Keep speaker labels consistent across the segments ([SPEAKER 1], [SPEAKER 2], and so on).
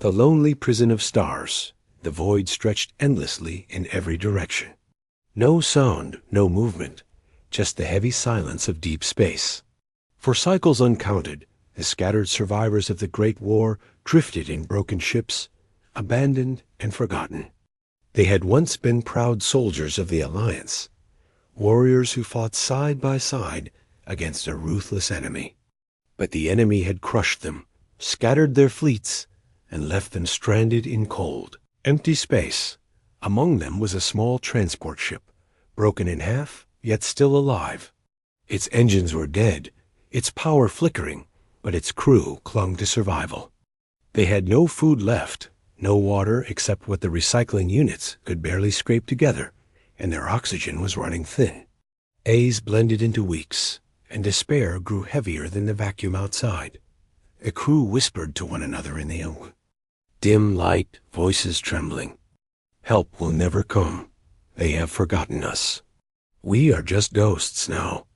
[SPEAKER 1] The lonely prison of stars, the void stretched endlessly in every direction. No sound, no movement, just the heavy silence of deep space. For cycles uncounted, the scattered survivors of the Great War drifted in broken ships, abandoned and forgotten. They had once been proud soldiers of the Alliance, warriors who fought side by side against a ruthless enemy. But the enemy had crushed them, scattered their fleets, and left them stranded in cold, empty space. Among them was a small transport ship, broken in half, yet still alive. Its engines were dead, its power flickering, but its crew clung to survival. They had no food left, no water except what the recycling units could barely scrape together, and their oxygen was running thin. Days blended into weeks, and despair grew heavier than the vacuum outside. The crew whispered to one another in the dim light, voices trembling. Help will never come. They have forgotten us. We are just ghosts now.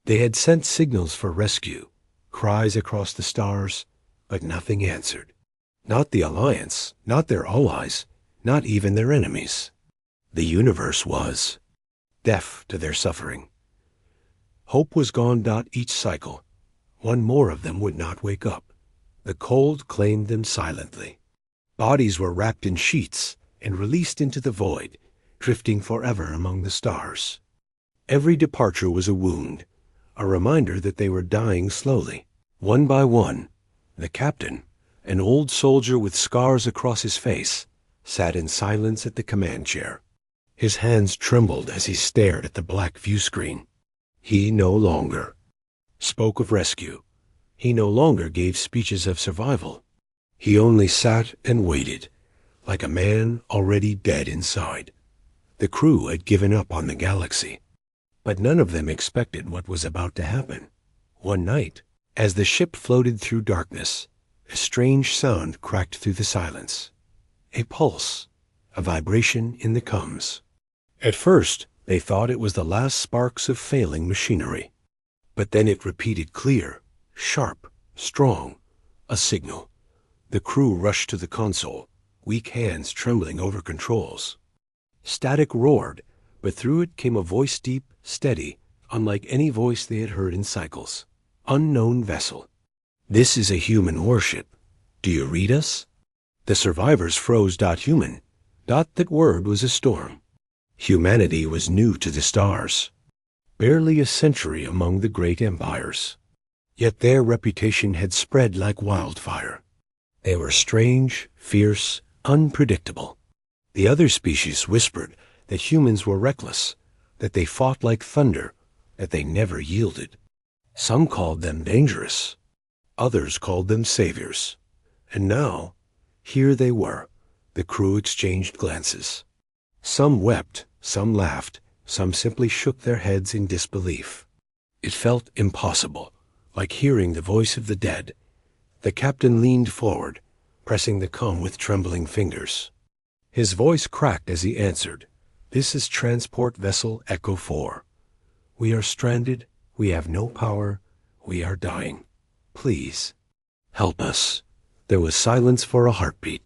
[SPEAKER 1] They had sent signals for rescue, cries across the stars, but nothing answered. Not the Alliance, not their allies, not even their enemies. The universe was deaf to their suffering. Hope was gone. Each cycle, one more of them would not wake up. The cold claimed them silently. Bodies were wrapped in sheets and released into the void, drifting forever among the stars. Every departure was a wound, a reminder that they were dying slowly. One by one, the captain, an old soldier with scars across his face, sat in silence at the command chair. His hands trembled as he stared at the black view screen. He no longer spoke of rescue. He no longer gave speeches of survival. He only sat and waited, like a man already dead inside. The crew had given up on the galaxy. But none of them expected what was about to happen. One night, as the ship floated through darkness, a strange sound cracked through the silence. A pulse, a vibration in the coms. At first, they thought it was the last sparks of failing machinery. But then it repeated clear, sharp, strong, a signal. The crew rushed to the console, weak hands trembling over controls. Static roared, but through it came a voice deep, steady, unlike any voice they had heard in cycles. Unknown vessel. This is a human warship. Do you read us? The survivors froze. Human. That word was a storm. Humanity was new to the stars. Barely a century among the great empires. Yet their reputation had spread like wildfire. They were strange, fierce, unpredictable. The other species whispered that humans were reckless, that they fought like thunder, that they never yielded. Some called them dangerous. Others called them saviors. And now, here they were. The crew exchanged glances. Some wept, some laughed, some simply shook their heads in disbelief. It felt impossible, like hearing the voice of the dead. The captain leaned forward, pressing the com with trembling fingers. His voice cracked as he answered. This is Transport Vessel Echo 4. We are stranded, we have no power, we are dying. Please, help us. There was silence for a heartbeat.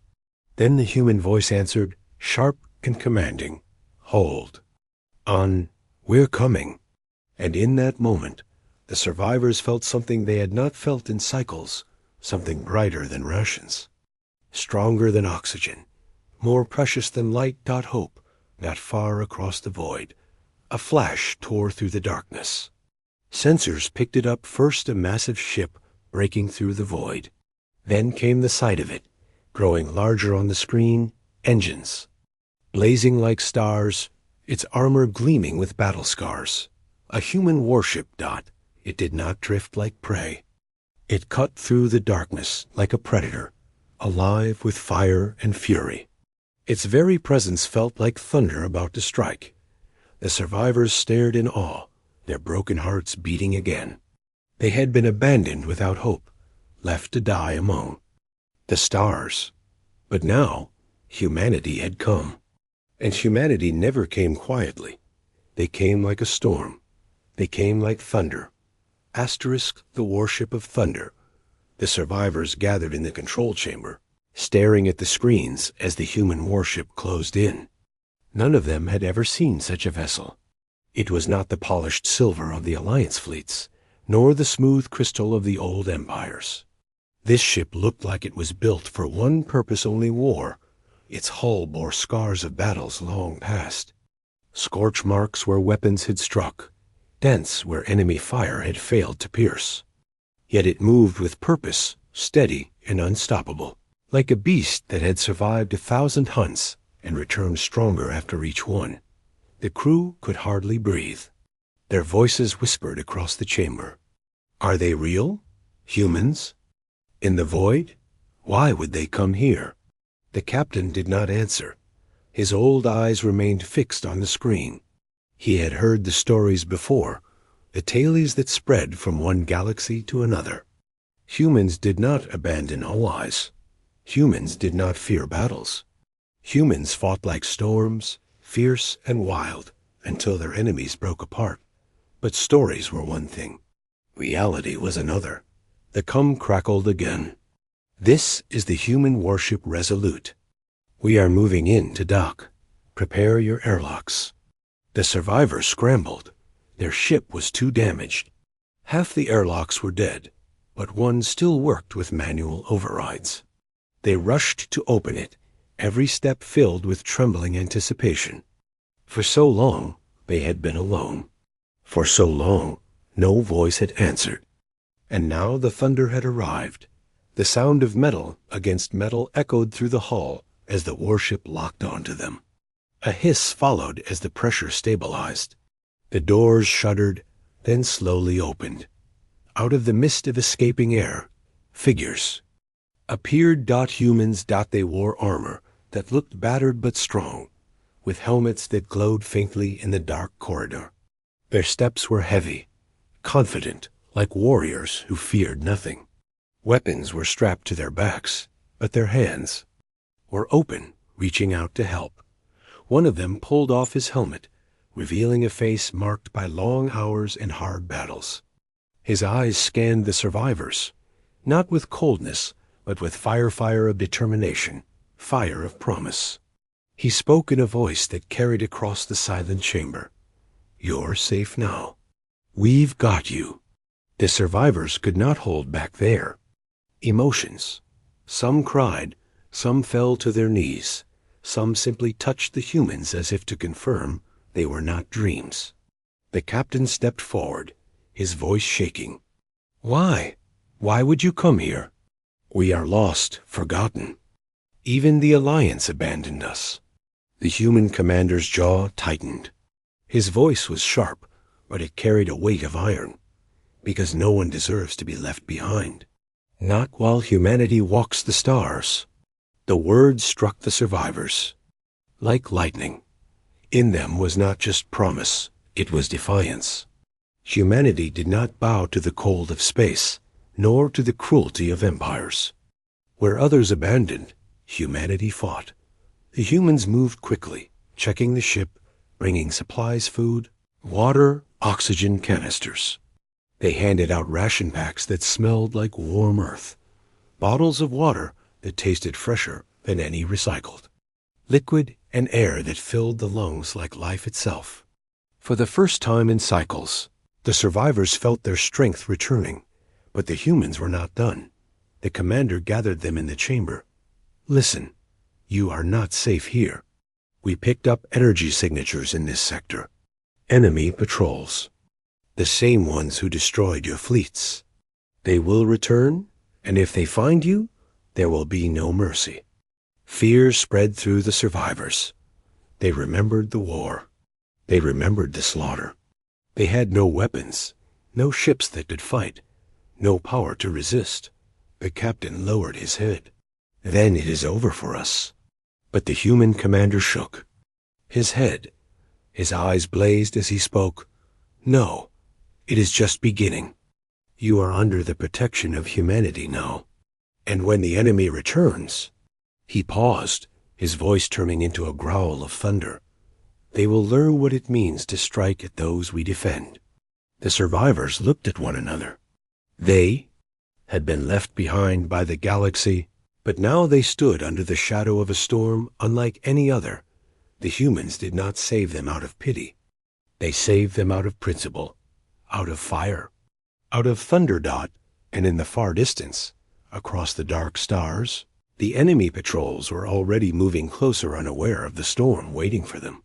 [SPEAKER 1] Then the human voice answered, sharp and commanding. Hold. On, we're coming. And in that moment, the survivors felt something they had not felt in cycles, something brighter than rations, stronger than oxygen, more precious than light. Hope, not far across the void. A flash tore through the darkness. Sensors picked it up, first a massive ship breaking through the void. Then came the sight of it, growing larger on the screen, engines, blazing like stars, its armor gleaming with battle scars. A human warship. It did not drift like prey. It cut through the darkness like a predator, alive with fire and fury. Its very presence felt like thunder about to strike. The survivors stared in awe, their broken hearts beating again. They had been abandoned without hope, left to die among the stars. But now, humanity had come. And humanity never came quietly. They came like a storm. They came like thunder. Asterisk, the warship of thunder. The survivors gathered in the control chamber, staring at the screens as the human warship closed in. None of them had ever seen such a vessel. It was not the polished silver of the Alliance fleets, nor the smooth crystal of the old empires. This ship looked like it was built for one purpose only: war. Its hull bore scars of battles long past, scorch marks where weapons had struck, dents where enemy fire had failed to pierce. Yet it moved with purpose, steady and unstoppable, like a beast that had survived 1,000 hunts and returned stronger after each one. The crew could hardly breathe. Their voices whispered across the chamber. Are they real? Humans? In the void? Why would they come here? The captain did not answer. His old eyes remained fixed on the screen. He had heard the stories before, the tales that spread from one galaxy to another. Humans did not abandon allies. Humans did not fear battles. Humans fought like storms, fierce and wild, until their enemies broke apart. But stories were one thing. Reality was another. The cum crackled again. This is the human warship Resolute. We are moving in to dock. Prepare your airlocks. The survivors scrambled. Their ship was too damaged. Half the airlocks were dead, but one still worked with manual overrides. They rushed to open it, every step filled with trembling anticipation. For so long, they had been alone. For so long, no voice had answered. And now the thunder had arrived. The sound of metal against metal echoed through the hull as the warship locked onto them. A hiss followed as the pressure stabilized. The doors shuddered, then slowly opened. Out of the mist of escaping air, figures appeared. Humans. They wore armor that looked battered but strong, with helmets that glowed faintly in the dark corridor. Their steps were heavy, confident, like warriors who feared nothing. Weapons were strapped to their backs, but their hands were open, reaching out to help. One of them pulled off his helmet, revealing a face marked by long hours and hard battles. His eyes scanned the survivors, not with coldness, but with fire of determination, fire of promise. He spoke in a voice that carried across the silent chamber. You're safe now. We've got you. The survivors could not hold back their emotions. Some cried, some fell to their knees, some simply touched the humans as if to confirm they were not dreams. The captain stepped forward, his voice shaking. Why? Why would you come here? We are lost, forgotten. Even the Alliance abandoned us. The human commander's jaw tightened. His voice was sharp, but it carried a weight of iron, because no one deserves to be left behind. Not while humanity walks the stars. The words struck the survivors like lightning. In them was not just promise, it was defiance. Humanity did not bow to the cold of space, nor to the cruelty of empires. Where others abandoned, humanity fought. The humans moved quickly, checking the ship, bringing supplies, food, water, oxygen canisters. They handed out ration packs that smelled like warm earth, bottles of water that tasted fresher than any recycled, liquid and air that filled the lungs like life itself. For the first time in cycles, the survivors felt their strength returning, but the humans were not done. The commander gathered them in the chamber. Listen, you are not safe here. We picked up energy signatures in this sector. Enemy patrols. The same ones who destroyed your fleets. They will return, and if they find you, there will be no mercy. Fear spread through the survivors. They remembered the war. They remembered the slaughter. They had no weapons, no ships that could fight, no power to resist. The captain lowered his head. Then it is over for us. But the human commander shook his head. His eyes blazed as he spoke. No, it is just beginning. You are under the protection of humanity now. And when the enemy returns, he paused, his voice turning into a growl of thunder. They will learn what it means to strike at those we defend. The survivors looked at one another. They had been left behind by the galaxy, But now they stood under the shadow of a storm unlike any other. The humans did not save them out of pity. They saved them out of principle, out of fire, out of thunder. And in the far distance, across the dark stars, the enemy patrols were already moving closer, unaware of the storm waiting for them.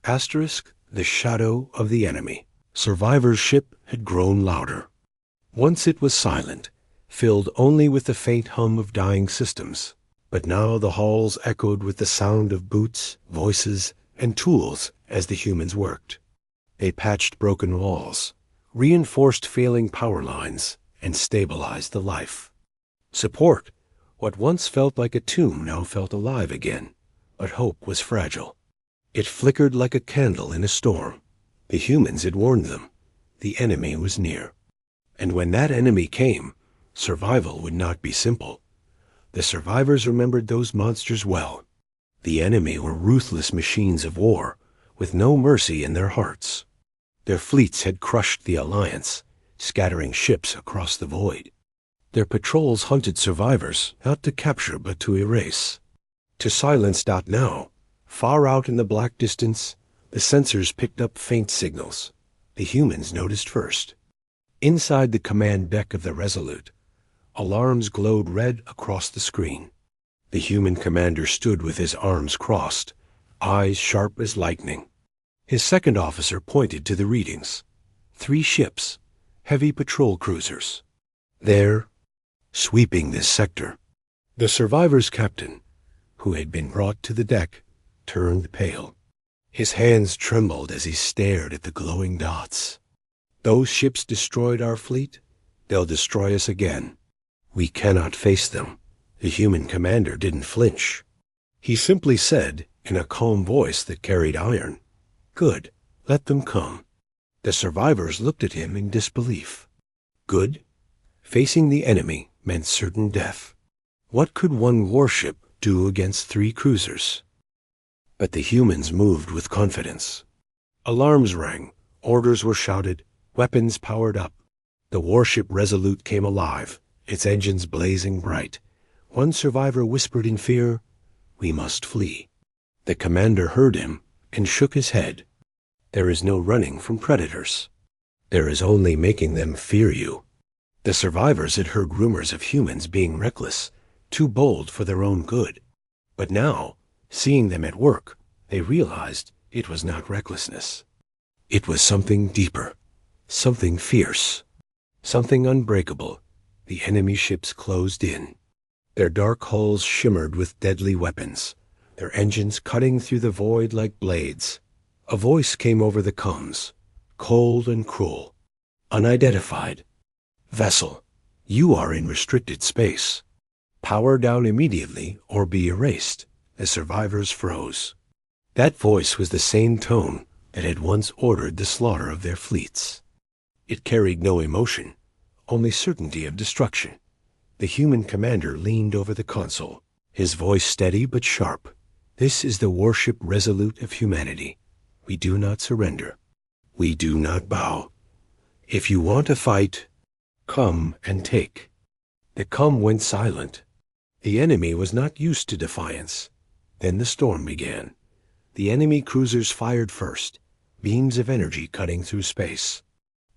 [SPEAKER 1] The shadow of the enemy. Survivor's ship had grown louder. Once it was silent, filled only with the faint hum of dying systems. But now the halls echoed with the sound of boots, voices, and tools as the humans worked. They patched broken walls, reinforced failing power lines, and stabilized the life. Support, what once felt like a tomb, now felt alive again. But hope was fragile. It flickered like a candle in a storm. The humans had warned them. The enemy was near. And when that enemy came, survival would not be simple. The survivors remembered those monsters well. The enemy were ruthless machines of war, with no mercy in their hearts. Their fleets had crushed the Alliance, scattering ships across the void. Their patrols hunted survivors, not to capture but to erase, to silence. Now, far out in the black distance, the sensors picked up faint signals. The humans noticed first. Inside the command deck of the Resolute, alarms glowed red across the screen. The human commander stood with his arms crossed, eyes sharp as lightning. His second officer pointed to the readings. 3 ships, heavy patrol cruisers. There, sweeping this sector. The survivor's captain, who had been brought to the deck, turned pale. His hands trembled as he stared at the glowing dots. Those ships destroyed our fleet. They'll destroy us again. We cannot face them. The human commander didn't flinch. He simply said, in a calm voice that carried iron, "Good, let them come." The survivors looked at him in disbelief. Good? Facing the enemy meant certain death. What could one warship do against 3 cruisers? But the humans moved with confidence. Alarms rang, orders were shouted, weapons powered up. The warship Resolute came alive, its engines blazing bright. One survivor whispered in fear, "We must flee." The commander heard him and shook his head. There is no running from predators. There is only making them fear you. The survivors had heard rumors of humans being reckless, too bold for their own good. But now, seeing them at work, they realized it was not recklessness. It was something deeper, something fierce, something unbreakable. The enemy ships closed in. Their dark hulls shimmered with deadly weapons, their engines cutting through the void like blades. A voice came over the comms, cold and cruel, unidentified. "Vessel, you are in restricted space. Power down immediately or be erased." The survivors froze. That voice was the same tone that had once ordered the slaughter of their fleets. It carried no emotion, only certainty of destruction. The human commander leaned over the console, his voice steady but sharp. "This is the warship Resolute of humanity. We do not surrender. We do not bow. If you want to fight, come and take." The comm went silent. The enemy was not used to defiance. Then the storm began. The enemy cruisers fired first, beams of energy cutting through space.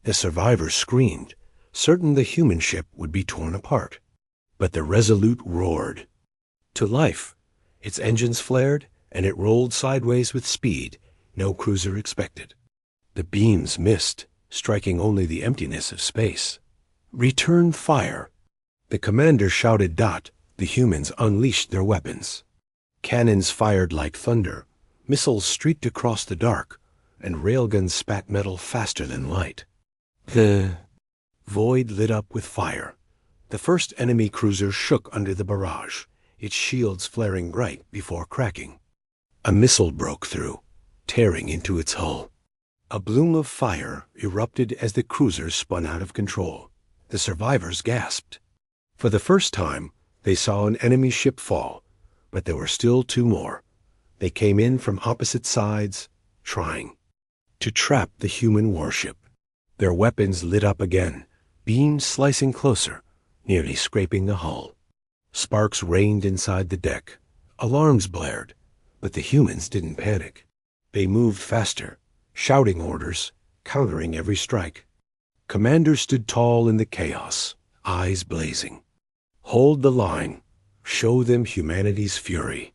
[SPEAKER 1] The survivors screamed, certain the human ship would be torn apart. But the Resolute roared. To life, its engines flared, and it rolled sideways with speed no cruiser expected. The beams missed, striking only the emptiness of space. "Return fire!" The commander shouted. The humans unleashed their weapons. Cannons fired like thunder, missiles streaked across the dark, and railguns spat metal faster than light. The void lit up with fire. The first enemy cruiser shook under the barrage, its shields flaring bright before cracking. A missile broke through, tearing into its hull. A bloom of fire erupted as the cruiser spun out of control. The survivors gasped. For the first time, they saw an enemy ship fall, but there were still 2 more. They came in from opposite sides, trying to trap the human warship. Their weapons lit up again, beams slicing closer, nearly scraping the hull. Sparks rained inside the deck. Alarms blared, but the humans didn't panic. They moved faster, shouting orders, countering every strike. Commander stood tall in the chaos, eyes blazing. Hold the line. Show them humanity's fury.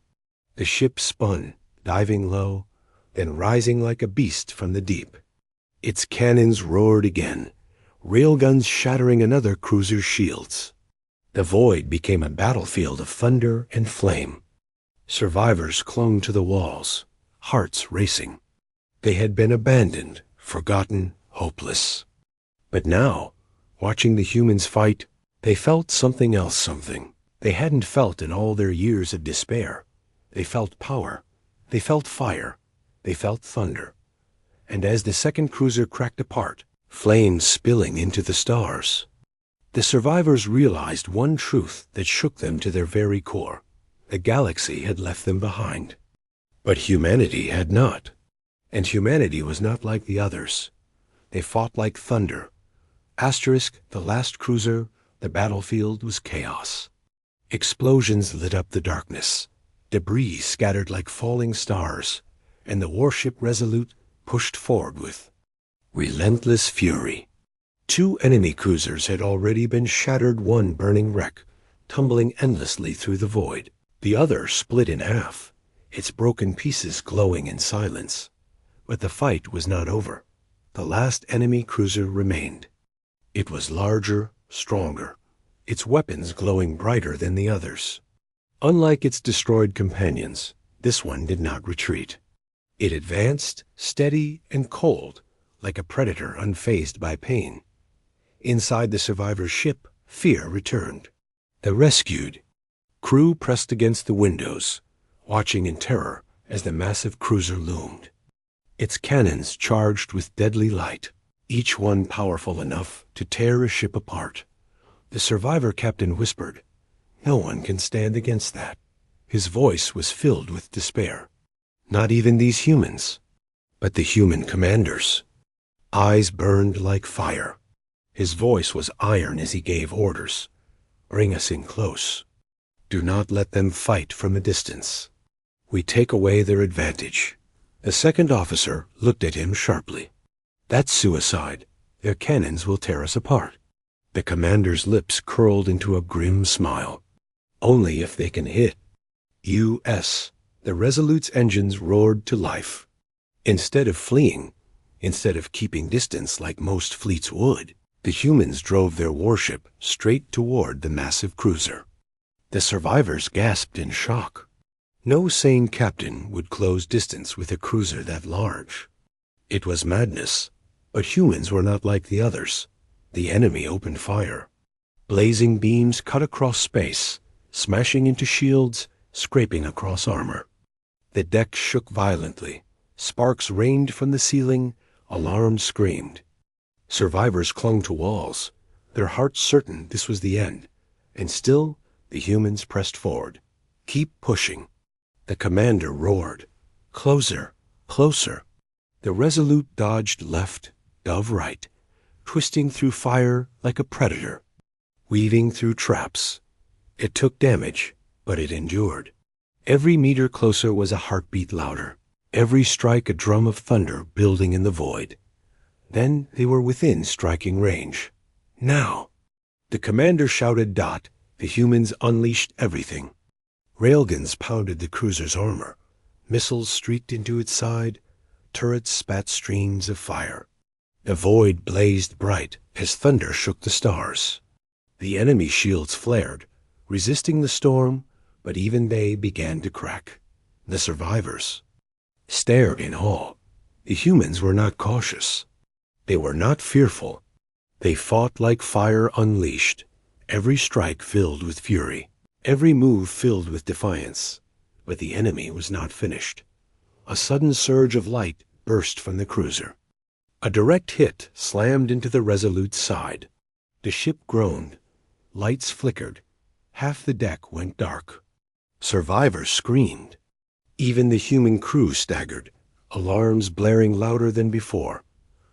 [SPEAKER 1] The ship spun, diving low, then rising like a beast from the deep. Its cannons roared again, railguns shattering another cruiser's shields. The void became a battlefield of thunder and flame. Survivors clung to the walls, hearts racing. They had been abandoned, forgotten, hopeless. But now, watching the humans fight, they felt something else, something they hadn't felt in all their years of despair. They felt power. They felt fire. They felt thunder. And as the second cruiser cracked apart, flames spilling into the stars, the survivors realized one truth that shook them to their very core. The galaxy had left them behind. But humanity had not. And humanity was not like the others. They fought like thunder. Asterisk, the last cruiser, the battlefield was chaos. Explosions lit up the darkness. Debris scattered like falling stars. And the warship Resolute pushed forward with relentless fury. 2 enemy cruisers had already been shattered, one burning wreck, tumbling endlessly through the void. The other split in half, its broken pieces glowing in silence. But the fight was not over. The last enemy cruiser remained. It was larger, stronger, its weapons glowing brighter than the others. Unlike its destroyed companions, this one did not retreat. It advanced, steady and cold, like a predator unfazed by pain. Inside the survivor's ship, fear returned. The rescued crew pressed against the windows, watching in terror as the massive cruiser loomed. Its cannons charged with deadly light, each one powerful enough to tear a ship apart. The survivor captain whispered, "No one can stand against that." His voice was filled with despair. Not even these humans, but the human commanders. Eyes burned like fire. His voice was iron as he gave orders. "Bring us in close. Do not let them fight from a distance. We take away their advantage." The second officer looked at him sharply. "That's suicide. Their cannons will tear us apart." The commander's lips curled into a grim smile. "Only if they can hit." U.S. The Resolute's engines roared to life. Instead of fleeing, instead of keeping distance like most fleets would, the humans drove their warship straight toward the massive cruiser. The survivors gasped in shock. No sane captain would close distance with a cruiser that large. It was madness, but humans were not like the others. The enemy opened fire. Blazing beams cut across space, smashing into shields, scraping across armor. The deck shook violently. Sparks rained from the ceiling. Alarms screamed. Survivors clung to walls, their hearts certain this was the end. And still, the humans pressed forward. "Keep pushing." The commander roared. "Closer, closer." The Resolute dodged left, dove right, twisting through fire like a predator, weaving through traps. It took damage, but it endured. Every meter closer was a heartbeat louder, every strike a drum of thunder building in the void. Then they were within striking range. "Now!" The commander shouted dot. The humans unleashed everything. Railguns pounded the cruiser's armor. Missiles streaked into its side. Turrets spat streams of fire. The void blazed bright as thunder shook the stars. The enemy shields flared, resisting the storm, but even they began to crack. The survivors stared in awe. The humans were not cautious. They were not fearful. They fought like fire unleashed, every strike filled with fury, every move filled with defiance. But the enemy was not finished. A sudden surge of light burst from the cruiser. A direct hit slammed into the Resolute's side. The ship groaned. Lights flickered. Half the deck went dark. Survivors screamed. Even the human crew staggered, alarms blaring louder than before.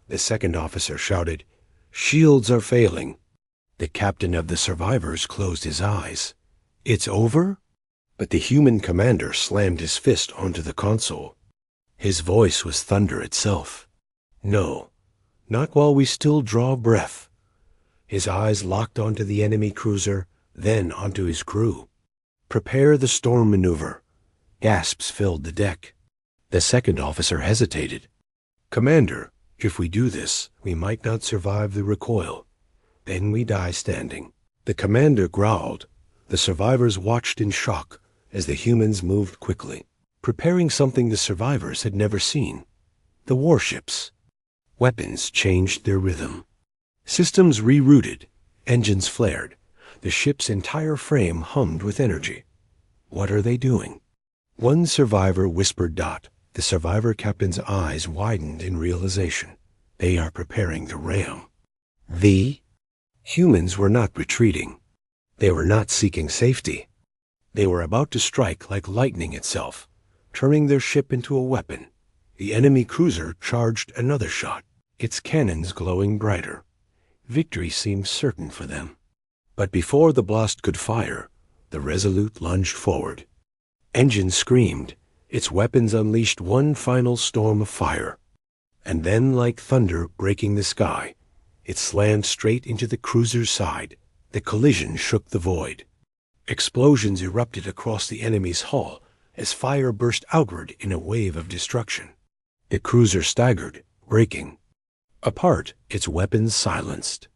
[SPEAKER 1] The second officer shouted, "Shields are failing." The captain of the survivors closed his eyes. It's over? But the human commander slammed his fist onto the console. His voice was thunder itself. No, not while we still draw breath. His eyes locked onto the enemy cruiser, then onto his crew. Prepare the storm maneuver. Gasps filled the deck. The second officer hesitated. Commander, if we do this, we might not survive the recoil. Then we die standing. The commander growled. The survivors watched in shock as the humans moved quickly, preparing something the survivors had never seen. The warships. Weapons changed their rhythm. Systems rerouted. Engines flared. The ship's entire frame hummed with energy. What are they doing? One survivor whispered. The survivor captain's eyes widened in realization. They are preparing the ram. The humans were not retreating. They were not seeking safety. They were about to strike like lightning itself, turning their ship into a weapon. The enemy cruiser charged another shot, its cannons glowing brighter. Victory seemed certain for them. But before the blast could fire, the Resolute lunged forward. Engines screamed. Its weapons unleashed one final storm of fire. And then, like thunder breaking the sky, it slammed straight into the cruiser's side. The collision shook the void. Explosions erupted across the enemy's hull as fire burst outward in a wave of destruction. The cruiser staggered, breaking. Apart, its weapons silenced.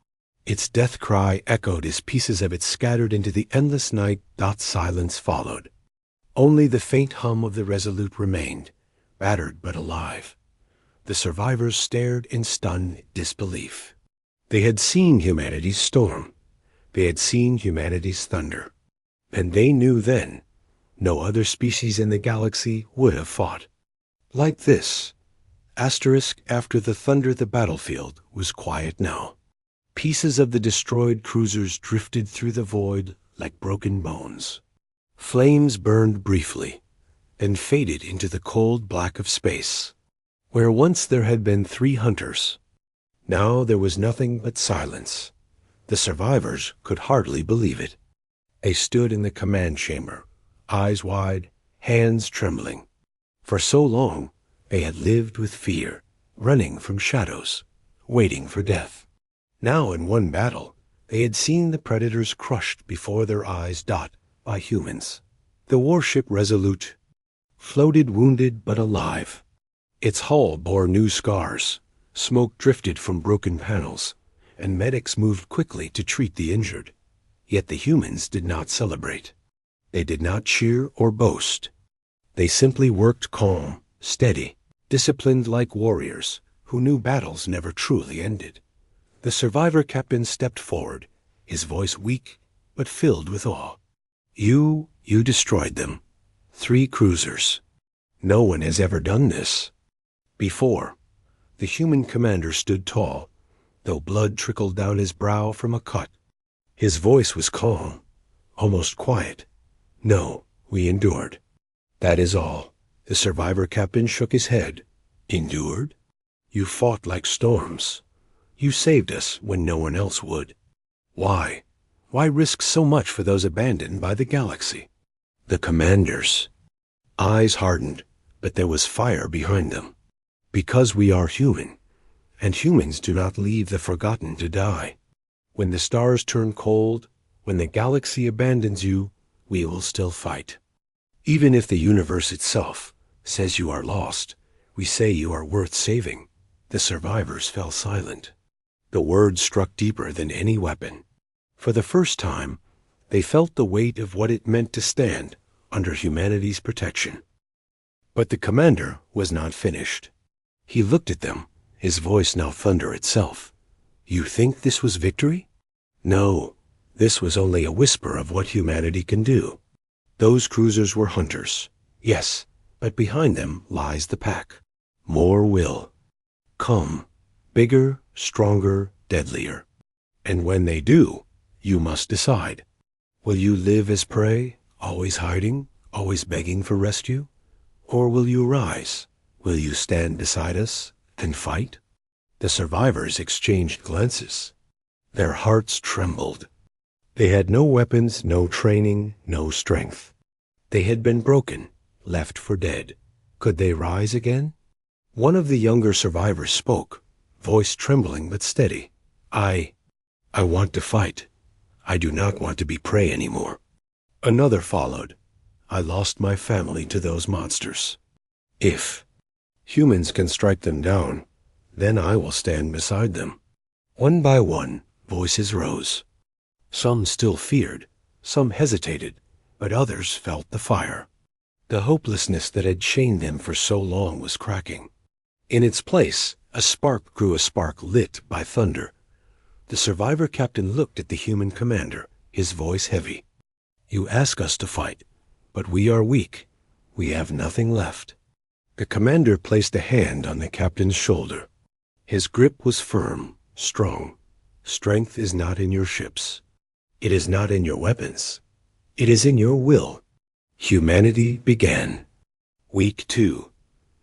[SPEAKER 1] Its death cry echoed as pieces of it scattered into the endless night. Silence followed. Only the faint hum of the Resolute remained, battered but alive. The survivors stared in stunned disbelief. They had seen humanity's storm. They had seen humanity's thunder. And they knew then, no other species in the galaxy would have fought. Like this. After the thunder, the battlefield was quiet now. Pieces of the destroyed cruisers drifted through the void like broken bones. Flames burned briefly, then faded into the cold black of space. Where once there had been 3 hunters, now there was nothing but silence. The survivors could hardly believe it. They stood in the command chamber, eyes wide, hands trembling. For so long, they had lived with fear, running from shadows, waiting for death. Now in one battle, they had seen the predators crushed before their eyes. By humans. The warship Resolute floated wounded but alive. Its hull bore new scars. Smoke drifted from broken panels, and medics moved quickly to treat the injured. Yet the humans did not celebrate. They did not cheer or boast. They simply worked calm, steady, disciplined like warriors who knew battles never truly ended. The survivor captain stepped forward, his voice weak but filled with awe. You destroyed them. 3 cruisers. No one has ever done this before. The human commander stood tall, though blood trickled down his brow from a cut. His voice was calm, almost quiet. No, we endured. That is all. The survivor captain shook his head. Endured? You fought like storms. You saved us when no one else would. Why? Why risk so much for those abandoned by the galaxy? The commander's eyes hardened, but there was fire behind them. Because we are human, and humans do not leave the forgotten to die. When the stars turn cold, when the galaxy abandons you, we will still fight. Even if the universe itself says you are lost, we say you are worth saving. The survivors fell silent. The words struck deeper than any weapon. For the first time, they felt the weight of what it meant to stand under humanity's protection. But the commander was not finished. He looked at them, his voice now thunder itself. You think this was victory? No, this was only a whisper of what humanity can do. Those cruisers were hunters, yes, but behind them lies the pack. More will come, bigger, stronger, deadlier. And when they do, you must decide. Will you live as prey, always hiding, always begging for rescue? Or will you rise? Will you stand beside us and fight? The survivors exchanged glances. Their hearts trembled. They had no weapons, no training, no strength. They had been broken, left for dead. Could they rise again? One of the younger survivors spoke, voice trembling but steady. I want to fight. I do not want to be prey anymore. Another followed. I lost my family to those monsters. If humans can strike them down, then I will stand beside them. One by one, voices rose. Some still feared, some hesitated, but others felt the fire. The hopelessness that had chained them for so long was cracking. In its place, a spark grew, a spark lit by thunder. The survivor captain looked at the human commander, his voice heavy. You ask us to fight, but we are weak. We have nothing left. The commander placed a hand on the captain's shoulder. His grip was firm, strong. Strength is not in your ships. It is not in your weapons. It is in your will. Humanity began. Week 2.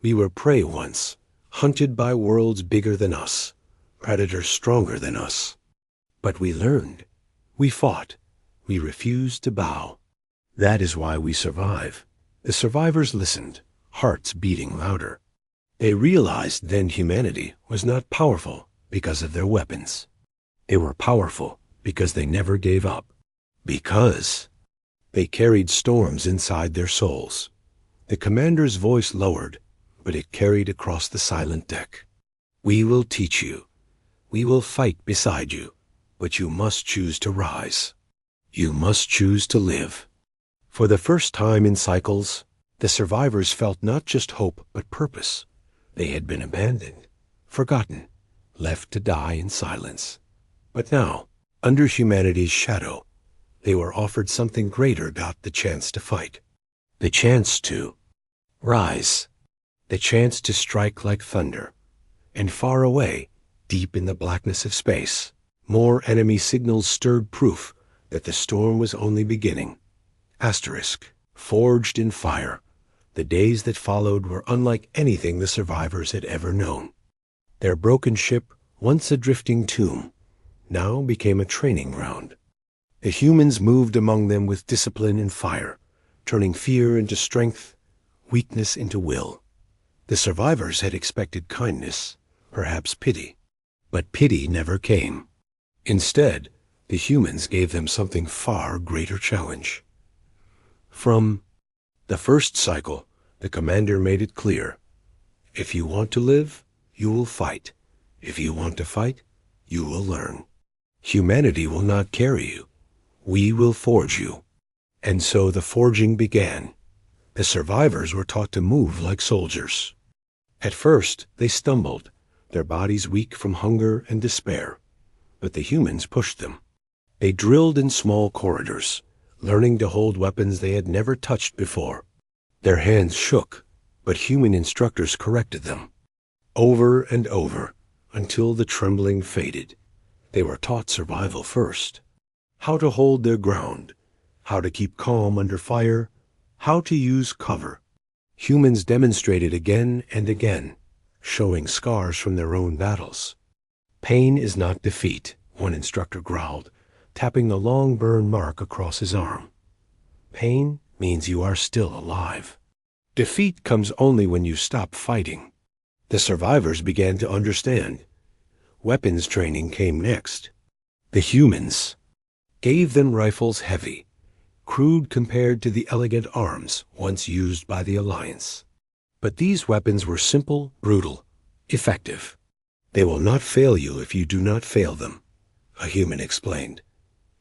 [SPEAKER 1] We were prey once, hunted by worlds bigger than us, predators stronger than us. But we learned. We fought. We refused to bow. That is why we survive. The survivors listened, hearts beating louder. They realized then humanity was not powerful because of their weapons. They were powerful because they never gave up. Because they carried storms inside their souls. The commander's voice lowered, but it carried across the silent deck. We will teach you. We will fight beside you, but you must choose to rise. You must choose to live. For the first time in cycles, the survivors felt not just hope but purpose. They had been abandoned, forgotten, left to die in silence. But now, under humanity's shadow, they were offered something greater, got the chance to fight. The chance to rise. The chance to strike like thunder. And far away, deep in the blackness of space, more enemy signals stirred proof that the storm was only beginning. Asterisk, forged in fire. The days that followed were unlike anything the survivors had ever known. Their broken ship, once a drifting tomb, now became a training ground. The humans moved among them with discipline and fire, turning fear into strength, weakness into will. The survivors had expected kindness, perhaps pity, but pity never came. Instead, the humans gave them something far greater challenge. From the first cycle, the commander made it clear. If you want to live, you will fight. If you want to fight, you will learn. Humanity will not carry you. We will forge you. And so the forging began. The survivors were taught to move like soldiers. At first, they stumbled, their bodies weak from hunger and despair. But the humans pushed them. They drilled in small corridors, learning to hold weapons they had never touched before. Their hands shook, but human instructors corrected them. Over and over, until the trembling faded. They were taught survival first. How to hold their ground, how to keep calm under fire, how to use cover. Humans demonstrated again and again, showing scars from their own battles. Pain is not defeat, one instructor growled, tapping the long burn mark across his arm. Pain means you are still alive. Defeat comes only when you stop fighting. The survivors began to understand. Weapons training came next. The humans gave them rifles heavy, crude compared to the elegant arms once used by the Alliance. But these weapons were simple, brutal, effective. They will not fail you if you do not fail them, a human explained.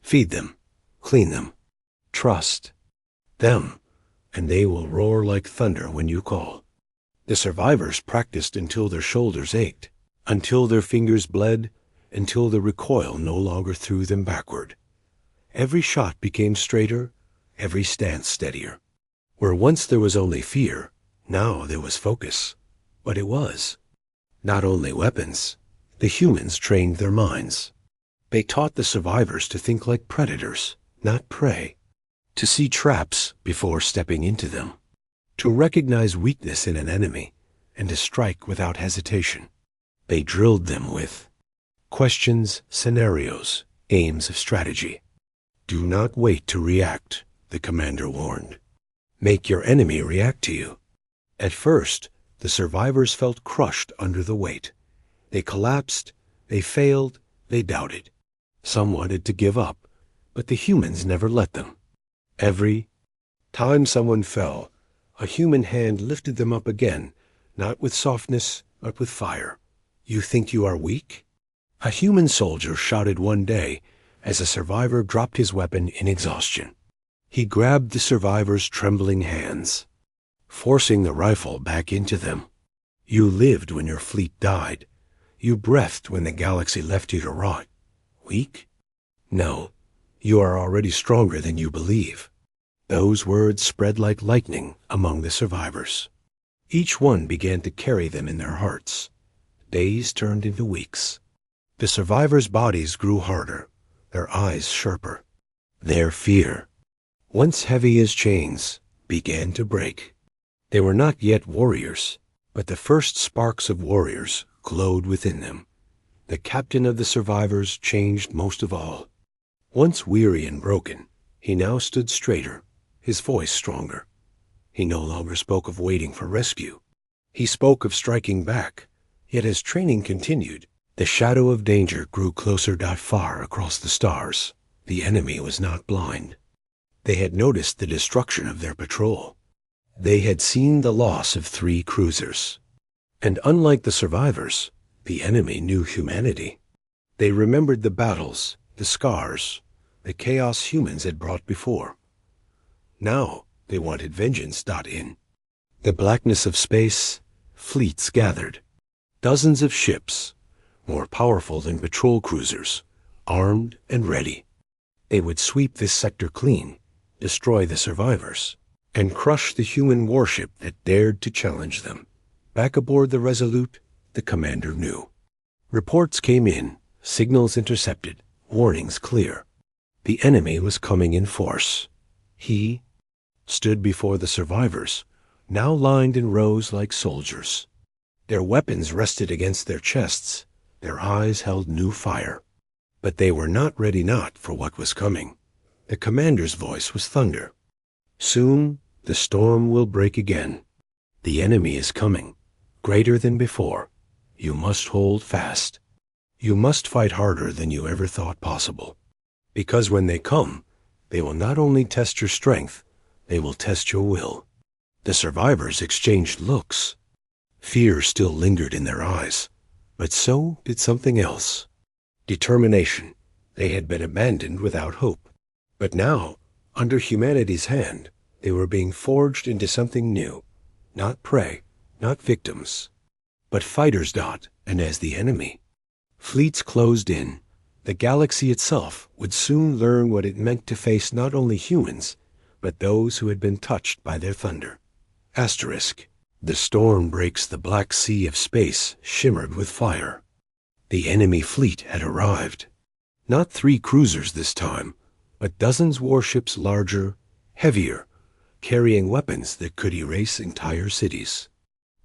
[SPEAKER 1] Feed them, clean them, trust them, and they will roar like thunder when you call. The survivors practiced until their shoulders ached, until their fingers bled, until the recoil no longer threw them backward. Every shot became straighter, every stance steadier. Where once there was only fear, now there was focus. But it was not only weapons. The humans trained their minds. They taught the survivors to think like predators, not prey, to see traps before stepping into them, to recognize weakness in an enemy, and to strike without hesitation. They drilled them with questions, scenarios, aims of strategy. Do not wait to react, the commander warned. Make your enemy react to you. At first, the survivors felt crushed under the weight. They collapsed, they failed, they doubted. Some wanted to give up, but the humans never let them. Every time someone fell, a human hand lifted them up again, not with softness, but with fire. You think you are weak? A human soldier shouted one day as a survivor dropped his weapon in exhaustion. He grabbed the survivor's trembling hands, forcing the rifle back into them. You lived when your fleet died. You breathed when the galaxy left you to rot. Weak? No, you are already stronger than you believe. Those words spread like lightning among the survivors. Each one began to carry them in their hearts. Days turned into weeks. The survivors' bodies grew harder, their eyes sharper. Their fear, once heavy as chains, began to break. They were not yet warriors, but the first sparks of warriors glowed within them. The captain of the survivors changed most of all. Once weary and broken, he now stood straighter, his voice stronger. He no longer spoke of waiting for rescue. He spoke of striking back. Yet as training continued, the shadow of danger grew closer. Far across the stars, the enemy was not blind. They had noticed the destruction of their patrol. They had seen the loss of 3 cruisers. And unlike the survivors, the enemy knew humanity. They remembered the battles, the scars, the chaos humans had brought before. Now they wanted vengeance. In the blackness of space, fleets gathered. Dozens of ships, more powerful than patrol cruisers, armed and ready. They would sweep this sector clean, destroy the survivors, and crush the human warship that dared to challenge them. Back aboard the Resolute, the commander knew. Reports came in, signals intercepted, warnings clear. The enemy was coming in force. He stood before the survivors, now lined in rows like soldiers. Their weapons rested against their chests, their eyes held new fire. But they were not ready for what was coming. The commander's voice was thunder. Soon the storm will break again. The enemy is coming, greater than before. You must hold fast. You must fight harder than you ever thought possible. Because when they come, they will not only test your strength, they will test your will. The survivors exchanged looks. Fear still lingered in their eyes, but so did something else. Determination. They had been abandoned without hope. But now, under humanity's hand, they were being forged into something new. Not prey, not victims, but fighters. And as the enemy, fleets closed in. The galaxy itself would soon learn what it meant to face not only humans, but those who had been touched by their thunder. Asterisk. The storm breaks. The black sea of space shimmered with fire. The enemy fleet had arrived. Not 3 cruisers this time, but dozens warships larger, heavier, carrying weapons that could erase entire cities.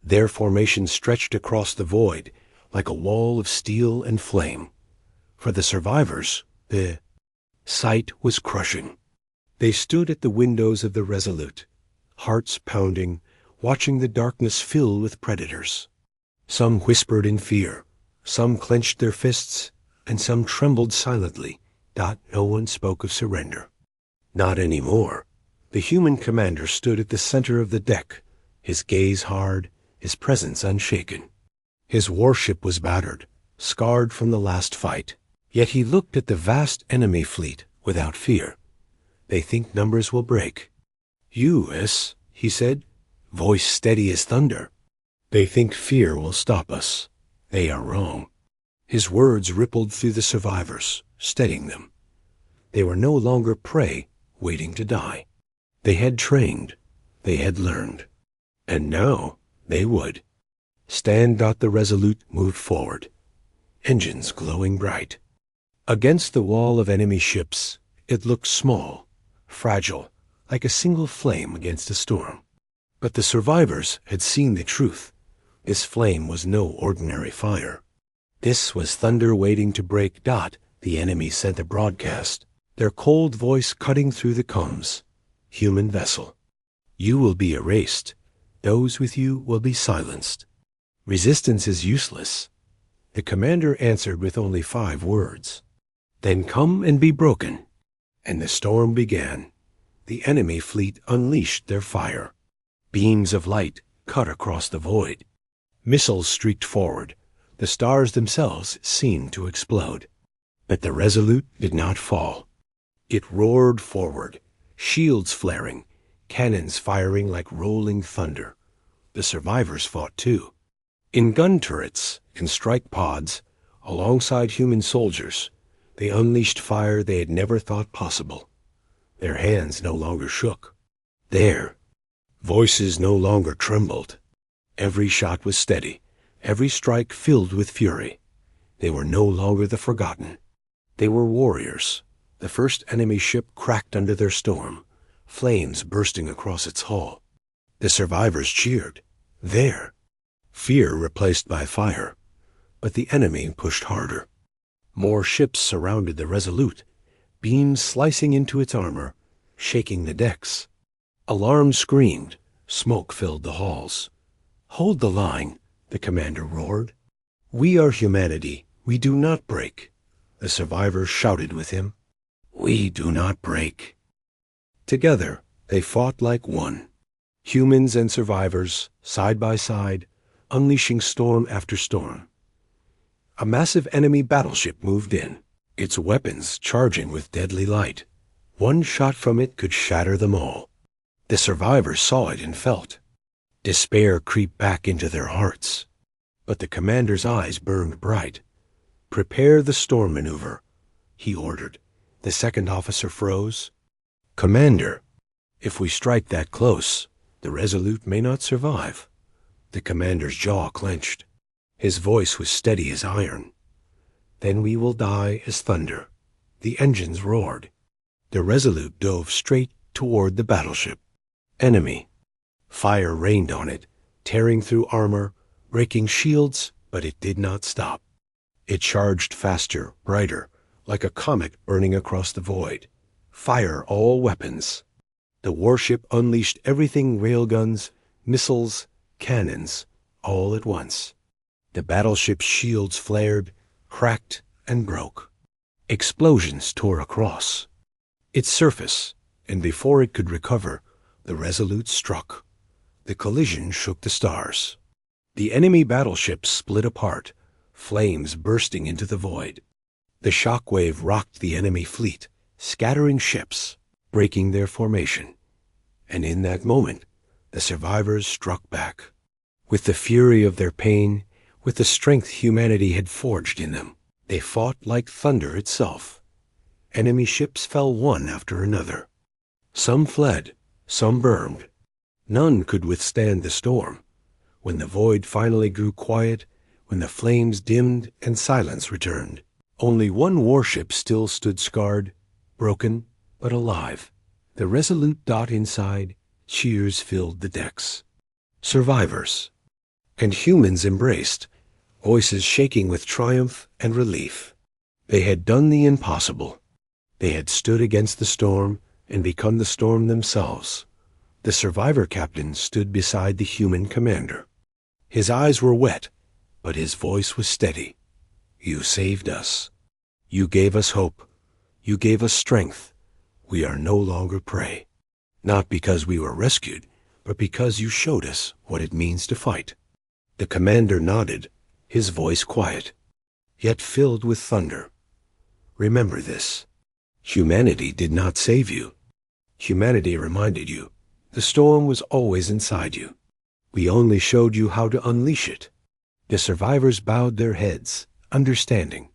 [SPEAKER 1] Their formation stretched across the void like a wall of steel and flame. For the survivors, the sight was crushing. They stood at the windows of the Resolute, hearts pounding, watching the darkness fill with predators. Some whispered in fear, some clenched their fists, and some trembled silently. No one spoke of surrender. Not anymore. The human commander stood at the center of the deck, his gaze hard, his presence unshaken. His warship was battered, scarred from the last fight, yet he looked at the vast enemy fleet without fear. They think numbers will break. U.S., he said, voice steady as thunder. They think fear will stop us. They are wrong. His words rippled through the survivors, steadying them. They were no longer prey, waiting to die. They had trained. They had learned. And now they would. Stand. The Resolute moved forward, engines glowing bright. Against the wall of enemy ships, it looked small, fragile, like a single flame against a storm. But the survivors had seen the truth. This flame was no ordinary fire. This was thunder waiting to break. The enemy sent a broadcast. their cold voice cutting through the combs. Human vessel, you will be erased. Those with you will be silenced. Resistance is useless. The commander answered with only 5 words. Then come and be broken. And the storm began. The enemy fleet unleashed their fire. Beams of light cut across the void. Missiles streaked forward. The stars themselves seemed to explode. But the Resolute did not fall. It roared forward, shields flaring, cannons firing like rolling thunder. The survivors fought too. In gun turrets, in strike pods, alongside human soldiers, they unleashed fire they had never thought possible. Their hands no longer shook. Their voices no longer trembled. Every shot was steady, every strike filled with fury. They were no longer the forgotten. They were warriors. The first enemy ship cracked under their storm, flames bursting across its hull. The survivors cheered. There. Fear replaced by fire. But the enemy pushed harder. More ships surrounded the Resolute, beams slicing into its armor, shaking the decks. Alarms screamed. Smoke filled the halls. Hold the line, the commander roared. We are humanity. We do not break. The survivors shouted with him. We do not break. Together, they fought like one. Humans and survivors, side by side, unleashing storm after storm. A massive enemy battleship moved in, its weapons charging with deadly light. One shot from it could shatter them all. The survivors saw it and felt. Despair creeped back into their hearts. But the commander's eyes burned bright. Prepare the storm maneuver, he ordered. The second officer froze. Commander, if we strike that close, the Resolute may not survive. The commander's jaw clenched. His voice was steady as iron. Then we will die as thunder. The engines roared. The Resolute dove straight toward the battleship. Enemy. Fire rained on it, tearing through armor, breaking shields, but it did not stop. It charged faster, brighter, like a comet burning across the void. Fire all weapons. The warship unleashed everything: railguns, missiles, cannons, all at once. The battleship's shields flared, cracked, and broke. Explosions tore across its surface, and before it could recover, the Resolute struck. The collision shook the stars. The enemy battleship split apart, flames bursting into the void. The shockwave rocked the enemy fleet, scattering ships, breaking their formation. And in that moment, the survivors struck back. With the fury of their pain, with the strength humanity had forged in them, they fought like thunder itself. Enemy ships fell one after another. Some fled, some burned. None could withstand the storm. When the void finally grew quiet, when the flames dimmed and silence returned, only one warship still stood scarred, broken, but alive. The Resolute dot inside, cheers filled the decks. Survivors. And humans embraced, voices shaking with triumph and relief. They had done the impossible. They had stood against the storm and become the storm themselves. The survivor captain stood beside the human commander. His eyes were wet, but his voice was steady. You saved us. You gave us hope. You gave us strength. We are no longer prey. Not because we were rescued, but because you showed us what it means to fight. The commander nodded, his voice quiet, yet filled with thunder. Remember this. Humanity did not save you. Humanity reminded you. The storm was always inside you. We only showed you how to unleash it. The survivors bowed their heads, understanding.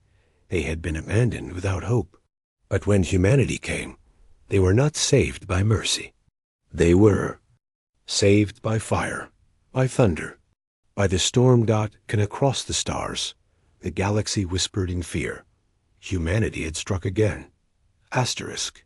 [SPEAKER 1] They had been abandoned without hope. But when humanity came, they were not saved by mercy. They were saved by fire, by thunder, by the storm dot can across the stars. The galaxy whispered in fear. Humanity had struck again. Asterisk.